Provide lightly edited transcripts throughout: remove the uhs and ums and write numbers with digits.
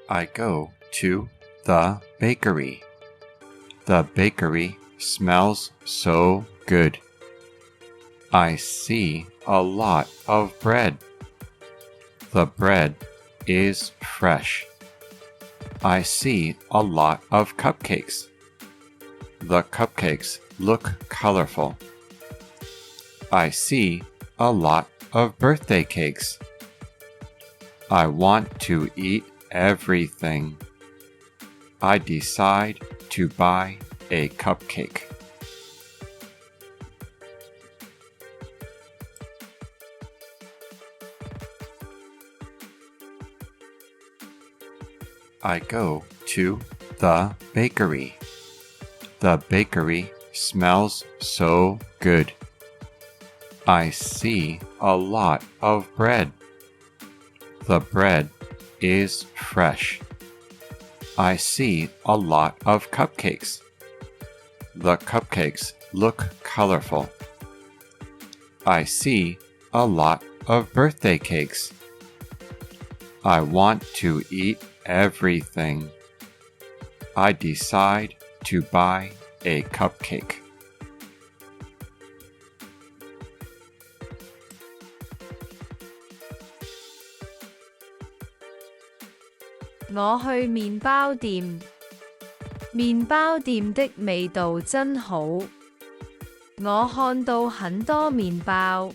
I go to the bakery. The bakery smells so good. I see a lot of bread. The bread is fresh. I see a lot of cupcakes. The cupcakes look colorful. I see a lot of birthday cakes. I want to eat everything. I decide to buy a cupcake. I go to the bakery. The bakery smells so good. I see a lot of bread. The bread is fresh. I see a lot of cupcakes. The cupcakes look colorful. I see a lot of birthday cakes. I want to eat everything. I decide to buy a cupcake. 我去麵包店，麵包店的味道真好。我看到很多麵包，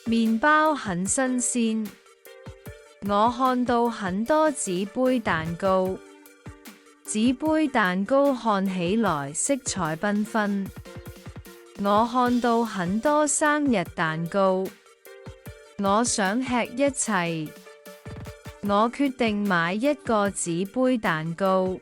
麵包很新鮮。我看到很多紙杯蛋糕，紙杯蛋糕看起來色彩繽紛。我看到很多生日蛋糕，我想吃一切。我決定買一個紙杯蛋糕。